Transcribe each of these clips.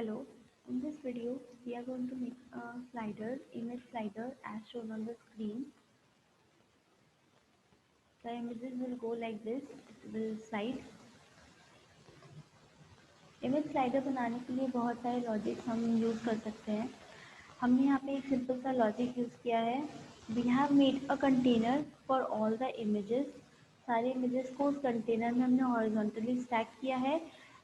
Hello, in this video we are going to make a image slider as shown on the screen. The images will go like this, it will slide. Image slider बनाने के लिए बहुत सारे logic हम use कर सकते हैं. हमने यहाँ पे एक सिंपल सा लॉजिक यूज़ किया है. We have made a container for all the images. सारे इमेजेस को उस कंटेनर में हमने हॉरिजॉन्टली स्टैक किया है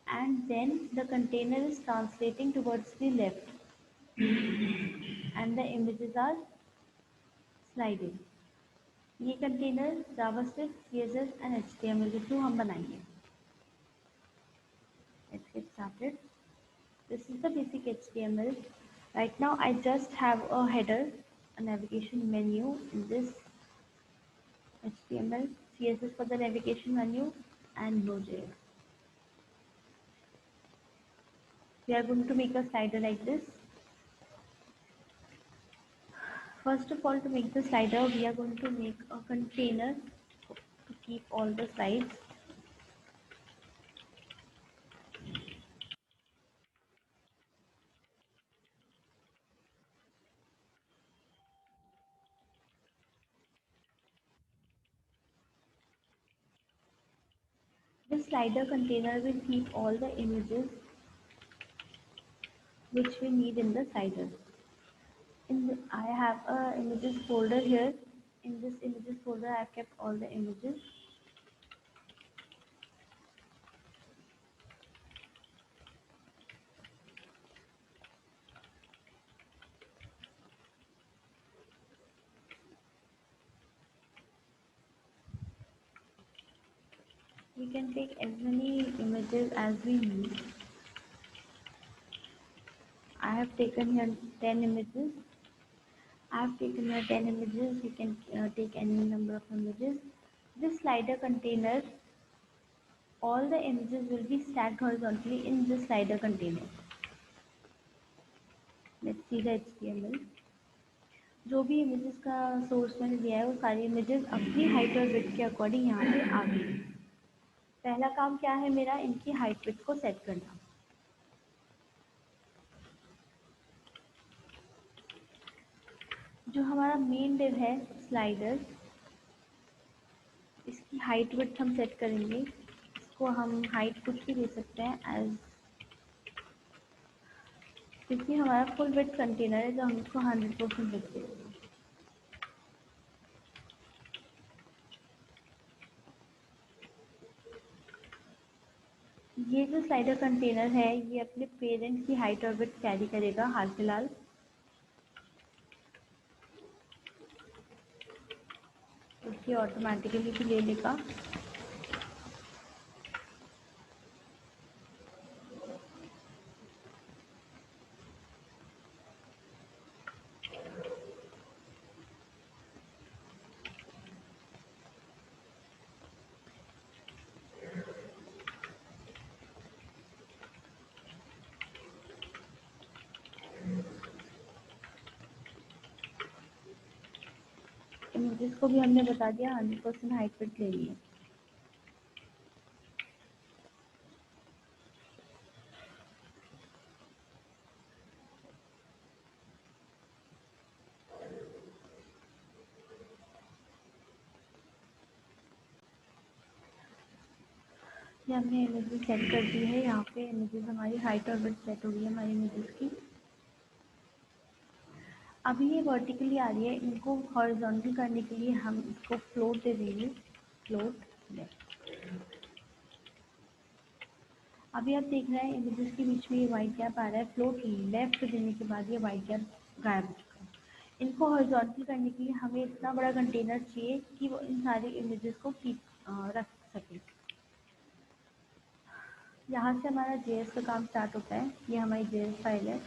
and then the container is translating towards the left and the images are sliding. ये container JavaScript, CSS and HTML के through हम बनाएंगे. Let's get started. This is the basic HTML. Right now I just have a header, a navigation menu in this HTML, CSS for the navigation menu and Node.js. We are going to make a slider like this. First of all, to make the slider, we are going to make a container to keep all the slides. This slider container will keep all the images which we need in the slider. I have a images folder here. In this images folder, I have kept all the images. We can take as many images as we need. I have taken here 10 images. I have taken here 10 images. You can take any number of images. This slider container, all the images will be stacked horizontally in this slider container. Let's see the HTML. जो भी images का source मैंने दिया है वो सारी images अपनी height और width के according यहाँ पे आ गई. पहला काम क्या है मेरा, इनकी height width को set करना. जो हमारा मेन डिव है स्लाइडर, इसकी हाइट विड्थ हम सेट करेंगे. इसको हम हाइट कुछ भी दे सकते हैं एज, क्योंकि हमारा फुल विड्थ कंटेनर है तो हम इसको 100% विड्थ देंगे. ये जो स्लाइडर कंटेनर है ये अपने पेरेंट की हाइट और विड्थ कैरी करेगा हाल फिलहाल. इसकी ऑटोमेटिकली भी ले लेगा. इमेजेस को भी हमने बता दिया 100% हाइट विड्थ लेनी है. ये हमने इमेजेस सेट कर दी है. यहाँ पे इमेजेस हमारी हाइट और विड्थ सेट हो गई है हमारी इमेजेस की. अभी ये वर्टिकली आ रही है, इनको हॉरिजॉन्टल करने के लिए हम इसको फ्लोट दे देंगे. Float left. अभी आप देख रहे हैं इमेजेस के बीच में ये वाइट गैप आ रहा है. फ्लोट लेफ्ट देने के बाद ये वाइट गैप गायब हो चुका है. इनको हॉरिजॉन्टल करने के लिए हमें इतना बड़ा कंटेनर चाहिए कि वो इन सारी इमेजेस को रख सके. यहाँ से हमारा JS का काम स्टार्ट होता है. ये हमारी JS फाइल है.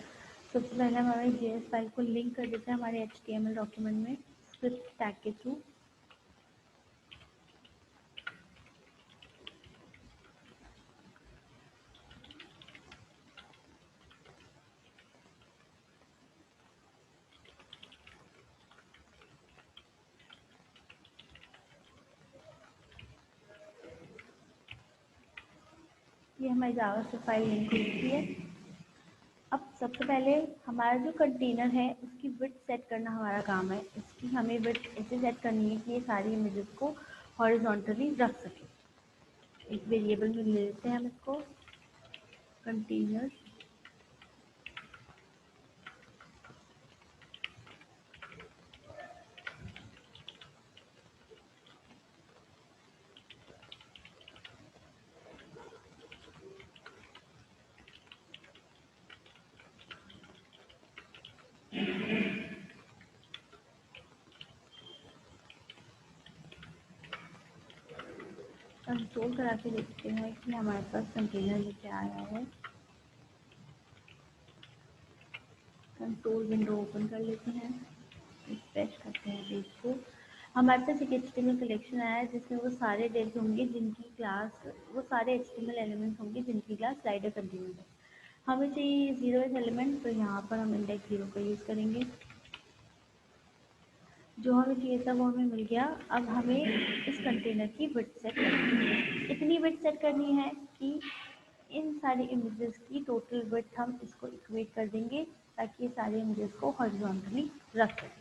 सबसे पहले हम हमारी JS फाइल को लिंक कर देते हैं हमारे HTML डॉक्यूमेंट में स्क्रिप्ट टैग के थ्रू. ये हमारी जावास्क्रिप्ट फाइल लिंक हो चुकी है. सबसे पहले हमारा जो कंटेनर है उसकी विड्थ सेट करना हमारा काम है। इसकी हमें विड्थ ऐसे सेट करनी है कि ये सारी इमेजेस को हॉरिजॉन्टली रख सके। एक वेरिएबल में ले लेते हैं हम इसको कंटेनर। कंसोल करा के देखते हैं कि हमारे पास कंटेनर में क्या आया है। कंसोल विंडो ओपन कर लेते हैं, रिफ्रेश करते हैं पेज को। हमारे पास एक एचटीएमएल कलेक्शन आया है जिसमें वो सारे डेट्स होंगे जिनकी क्लास, वो सारे एचटीएमएल एलिमेंट्स होंगे जिनकी क्लास स्लाइडर कंटेनर है। हमें चाहिए 0th एलिमेंट, तो यहाँ पर हम इंडेक्स 0 का यूज़ करेंगे। जो हमें चाहिए था वो हमें मिल गया। अब हमें इस कंटेनर की विड्थ सेट करनी है। इतनी विड्थ सेट करनी है कि इन सारी इमेजेस की टोटल विड्थ हम इसको इक्वेट कर देंगे ताकि ये सारे इमेजेस को हॉरिजॉन्टली रख सकें।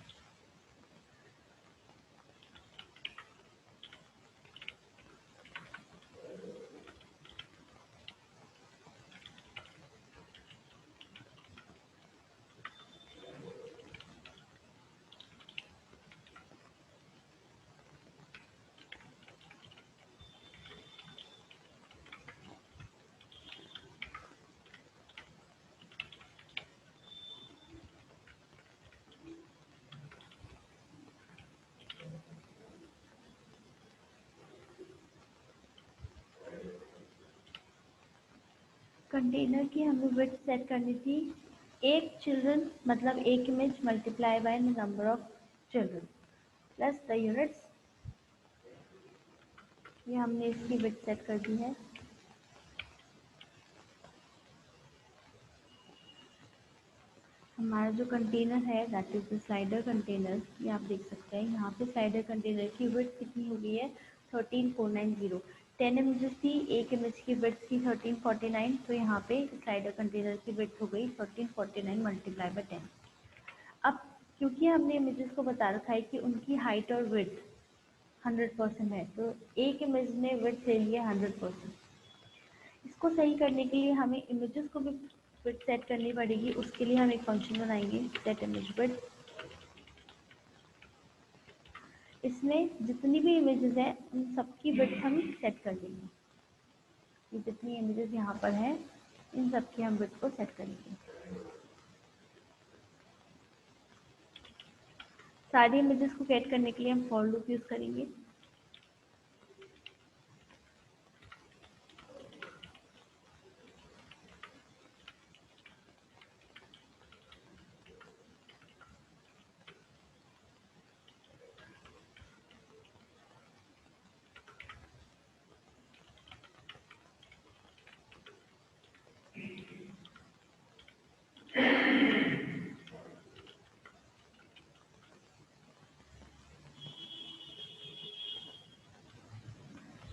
कंटेनर की हमें विड्थ सेट करनी थी एक चिल्ड्रन, मतलब एक image multiply by number of children plus the units. ये हमने इसकी विड्थ सेट कर दी है। हमारा जो कंटेनर है that is the slider container, ये आप देख सकते हैं यहाँ पे स्लाइडर कंटेनर की विड्थ कितनी हो गई है 13490। 10 इमेजेस थी, एक इमेज की विड्थ थी 1349, तो यहाँ पे स्लाइडर कंटेनर की विड्थ हो गई 1349 मल्टीप्लाई बाय 10। अब क्योंकि हमने इमेजेस को बता रखा है कि उनकी हाइट और विड्थ 100% है, तो एक इमेज ने विड्थ ले लिया 100%। इसको सही करने के लिए हमें इमेजेस को भी विड्थ सेट करनी पड़ेगी। उसके लिए हम एक फंक्शन बनाएंगे सेट इमेज विड्थ। इसमें जितनी भी इमेजेस हैं उन सबकी विड्थ हम सेट कर देंगे। ये जितनी इमेजेस यहाँ पर हैं इन सबकी हम विड्थ को सेट करेंगे। सारी इमेजेस को सेट करने के लिए हम फॉर लूप यूज करेंगे।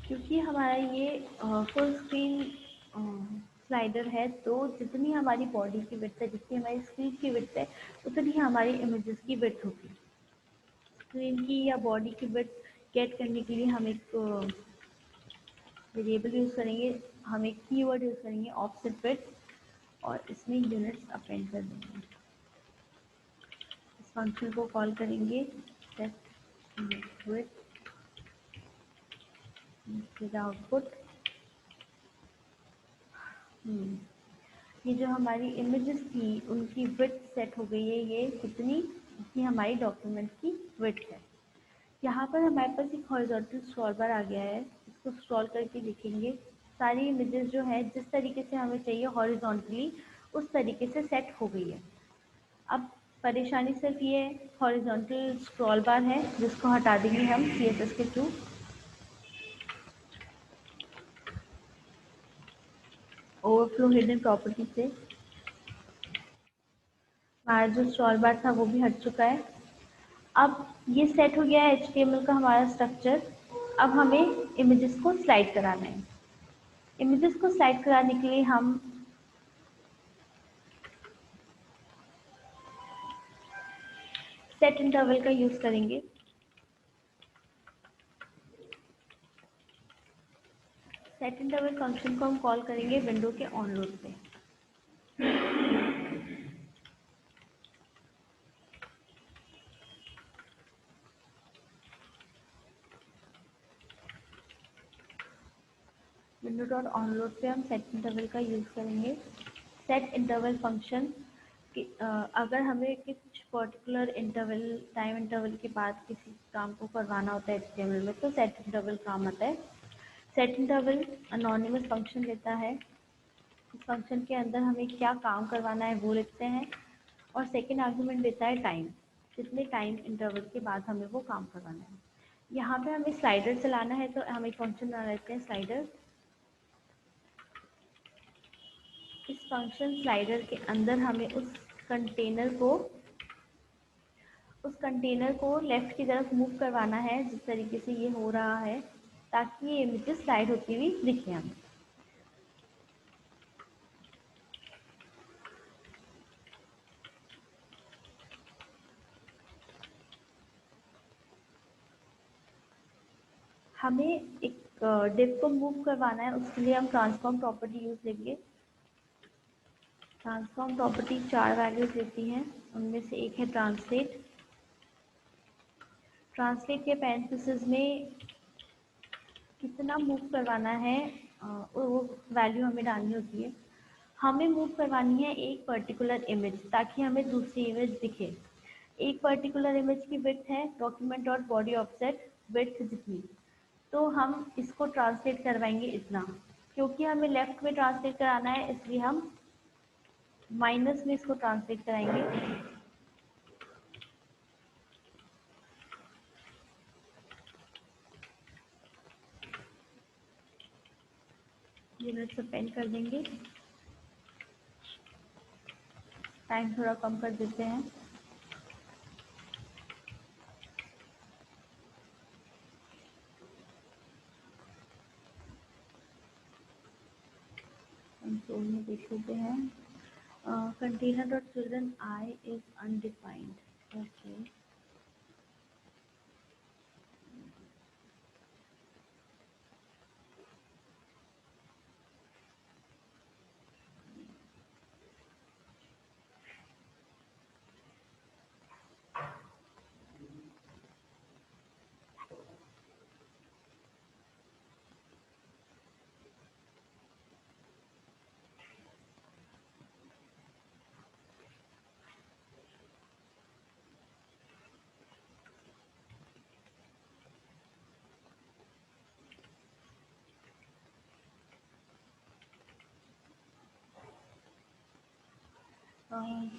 क्योंकि हमारा ये फुल स्क्रीन स्लाइडर है, तो जितनी हमारी बॉडी की विड्थ है, जितनी हमारी स्क्रीन की विड्थ है, उतनी हमारी इमेजेस की विड्थ होगी। स्क्रीन की या बॉडी की विड्थ गेट करने के लिए हम एक वेरिएबल यूज़ करेंगे, हम एक कीवर्ड यूज़ करेंगे ऑफसेट विड्थ, और इसमें यूनिट्स अपेंड कर देंगे। इस फंक्शन को कॉल करेंगे सेट विड्थ विद आउटपुट। ये जो हमारी इमेजेस थी उनकी विड्थ सेट हो गई है, ये कितनी, इतनी हमारी डॉक्यूमेंट की विड्थ है। यहाँ पर हमारे पास एक हॉरिजॉन्टल स्क्रॉल बार आ गया है, इसको स्क्रॉल करके देखेंगे सारी इमेजेस जो है जिस तरीके से हमें चाहिए हॉरिजॉन्टली उस तरीके से सेट हो गई है। अब परेशानी सिर्फ ये हॉरिजॉन्टल स्क्रॉल बार है जिसको हटा देंगे हम CSS के थ्रू। ओवरफ्लो हिडन प्रॉपर्टी से हमारा जो स्क्रॉल बार था वो भी हट चुका है। अब ये सेट हो गया है HTML का हमारा स्ट्रक्चर। अब हमें इमेजेस को स्लाइड कराना है। इमेजेस को स्लाइड कराने के लिए हम सेट इंटरवल का यूज़ करेंगे। सेट इंटरवल फंक्शन को हम कॉल करेंगे विंडो के ऑन लोड पे। विंडो डॉट ऑन लोड पे हम सेट इंटरवल का यूज़ करेंगे। सेट इंटरवल फंक्शन अगर हमें कुछ पर्टिकुलर इंटरवल टाइम इंटरवल के बाद किसी काम को करवाना होता है HTML में तो सेट इंटरवल काम आता है। सेट इंटरवल अनोनिमस फंक्शन देता है। इस फंक्शन के अंदर हमें क्या काम करवाना है वो लिखते हैं और सेकेंड आर्गुमेंट देता है टाइम, कितने टाइम इंटरवल के बाद हमें वो काम करवाना है। यहाँ पे हमें स्लाइडर चलाना है तो हम एक फंक्शन बना लेते हैं स्लाइडर। इस फंक्शन स्लाइडर के अंदर हमें उस कंटेनर को लेफ्ट की तरफ मूव करवाना है जिस तरीके से ये हो रहा है, ताकि ये इमेजेस स्लाइड होती हुई दिखे हमें। हमें एक डिव को मूव करवाना है, उसके लिए हम ट्रांसफॉर्म प्रॉपर्टी यूज लेंगे। ट्रांसफॉर्म प्रॉपर्टी 4 वैल्यूज देती हैं, उनमें से एक है ट्रांसलेट। ट्रांसलेट के पैरेंथेसिस में कितना मूव करवाना है वो वैल्यू हमें डालनी होती है। हमें मूव करवानी है एक पर्टिकुलर इमेज ताकि हमें दूसरी इमेज दिखे। एक पर्टिकुलर इमेज की विड्थ है document dot body offset width जितनी, तो हम इसको ट्रांसलेट करवाएंगे इतना। क्योंकि हमें लेफ्ट में ट्रांसलेट कराना है इसलिए हम माइनस में इसको ट्रांसलेट कराएंगे। यूनिट्स अपेंड कर देंगे। टाइम थोड़ा कम कर देते हैं। कंसोल में देख लेते हैं। Container dot children I is undefined. Okay,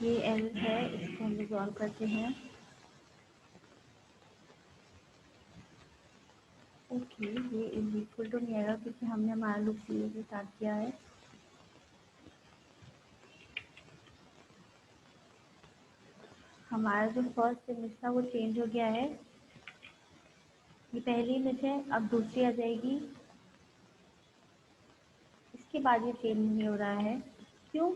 ये एल है, इसको हम रिजॉल्व करते हैं। ओके, ये इज इक्वल टू नहीं आएगा क्योंकि हमने हमारा लूप 0 से स्टार्ट किया है। हमारा जो फर्स्ट इमेज था वो चेंज हो गया है। ये पहली इमेज है, अब दूसरी आ जाएगी, इसके बाद ये चेंज नहीं हो रहा है। क्यों?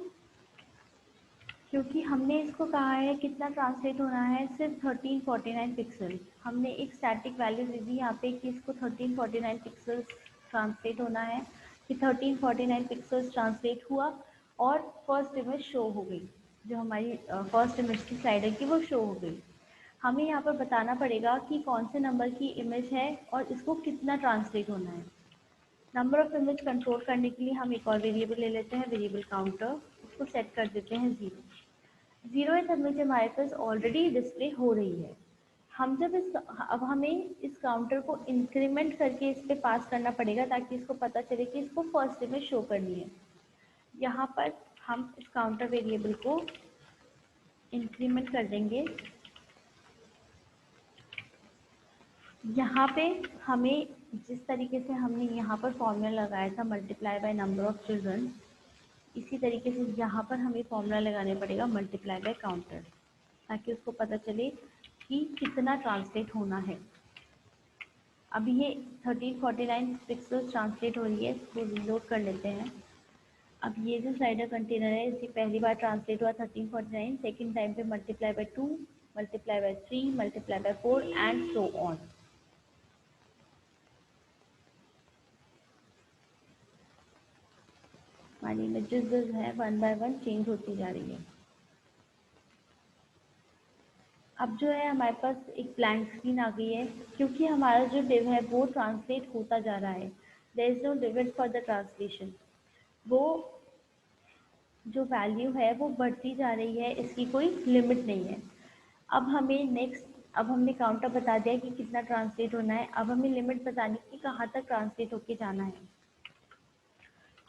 क्योंकि हमने इसको कहा है कितना ट्रांसलेट होना है, सिर्फ 1349 पिक्सल। हमने एक स्टैटिक वैल्यू दे दी यहाँ पे कि इसको 1349 पिक्सल्स ट्रांसलेट होना है, कि 1349 पिक्सल्स ट्रांसलेट हुआ और फर्स्ट इमेज शो हो गई। जो हमारी फर्स्ट इमेज की स्लाइडर की वो शो हो गई। हमें यहाँ पर बताना पड़ेगा कि कौन से नंबर की इमेज है और इसको कितना ट्रांसलेट होना है। नंबर ऑफ इमेज कंट्रोल करने के लिए हम एक और वेरिएबल ले लेते हैं, वेरिएबल काउंटर। उसको सेट कर देते हैं 0। 0th इमेज हमारे पास ऑलरेडी डिस्प्ले हो रही है। हम जब अब हमें इस काउंटर को इंक्रीमेंट करके इस पे पास करना पड़ेगा ताकि इसको पता चले कि इसको फर्स्ट इमेज शो करनी है। यहाँ पर हम इस काउंटर वेरिएबल को इंक्रीमेंट कर देंगे। यहाँ पे हमें जिस तरीके से हमने यहाँ पर फॉर्मूला लगाया था multiply by number of children, इसी तरीके से यहाँ पर हमें फॉर्मूला लगाने पड़ेगा मल्टीप्लाई बाय काउंटर, ताकि उसको पता चले कि कितना ट्रांसलेट होना है। अभी ये 1349 पिक्सल्स ट्रांसलेट हो रही है, इसको रीलोड कर लेते हैं। अब ये जो स्लाइडर कंटेनर है इसे पहली बार ट्रांसलेट हुआ 1349, सेकेंड टाइम पे multiply by 2, multiply by 3, multiply by 4 and so on. हमारी इमेजेस जो है 1 by 1 चेंज होती जा रही है। अब जो है हमारे पास एक ब्लैंक स्क्रीन आ गई है, क्योंकि हमारा जो div है वो ट्रांसलेट होता जा रहा है। There is no limit for the translation. वो जो वैल्यू है वो बढ़ती जा रही है, इसकी कोई लिमिट नहीं है। अब हमने काउंटर बता दिया कि कितना ट्रांसलेट होना है। अब हमें लिमिट बतानी कि कहाँ तक ट्रांसलेट होके जाना है।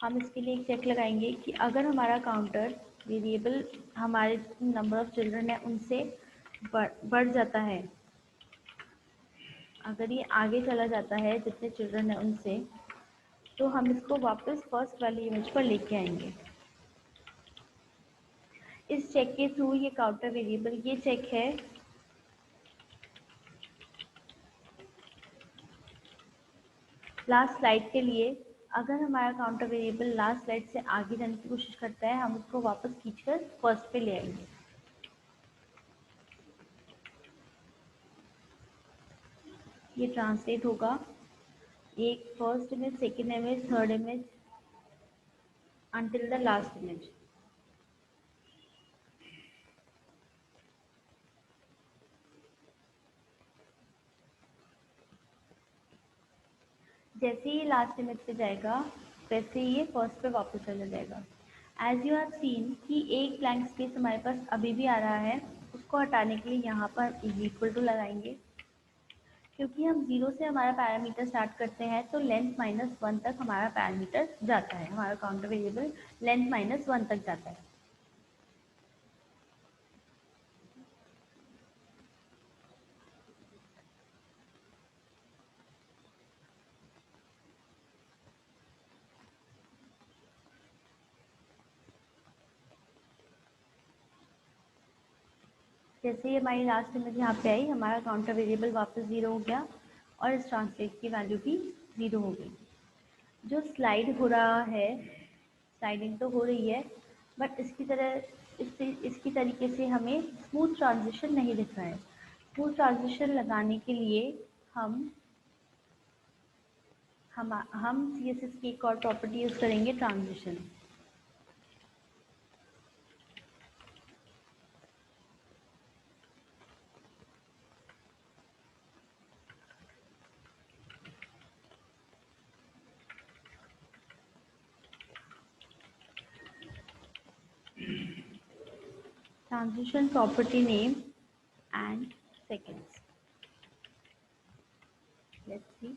हम इसके लिए एक चेक लगाएंगे कि अगर हमारा काउंटर वेरिएबल हमारे नंबर ऑफ चिल्ड्रन है उनसे बढ़ जाता है, अगर ये आगे चला जाता है जितने चिल्ड्रन है उनसे, तो हम इसको वापस फर्स्ट वाली इमेज पर लेके आएंगे। इस चेक के थ्रू ये काउंटर वेरिएबल ये चेक है लास्ट स्लाइड के लिए। अगर हमारा काउंटर वेरिएबल लास्ट स्लाइड से आगे जाने की कोशिश करता है, हम उसको वापस खींचकर फर्स्ट पे ले आएंगे। ये ट्रांसलेट होगा एक first image, second image, third image until the last image। जैसे ही लास्ट इमेज पे जाएगा वैसे ही ये फर्स्ट पे वापस चला जाएगा। एज यू हैव सीन कि एक ब्लैंक स्पेस हमारे पास अभी भी आ रहा है, उसको हटाने के लिए यहाँ पर इक्वल टू लगाएंगे। क्योंकि हम 0 से हमारा पैरामीटर स्टार्ट करते हैं तो लेंथ -1 तक हमारा पैरामीटर जाता है, हमारा काउंटर वेरिएबल लेंथ -1 तक जाता है। जैसे ही हमारी लास्ट इमेज यहाँ पे आई, हमारा काउंटर वेरिएबल वापस 0 हो गया और इस ट्रांसलेट की वैल्यू भी 0 हो गई। जो स्लाइड हो रहा है, स्लाइडिंग तो हो रही है, बट इसकी तरीके से हमें स्मूथ ट्रांजिशन नहीं दिख रहा है। स्मूथ ट्रांजिशन लगाने के लिए हम CSS की एक और प्रॉपर्टी यूज करेंगे, transition. Transition property name and seconds. Let's see.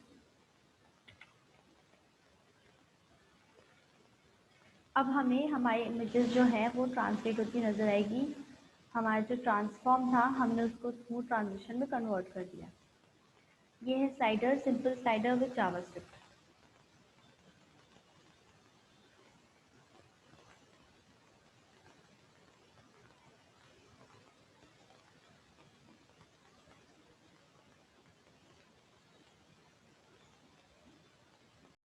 अब हमें हमारी इमेजेस जो है वो ट्रांसलेट होती नजर आएगी। हमारा जो ट्रांसफॉर्म था हमने उसको स्मूथ ट्रांजिशन में कन्वर्ट कर दिया। ये है slider, simple slider with JavaScript.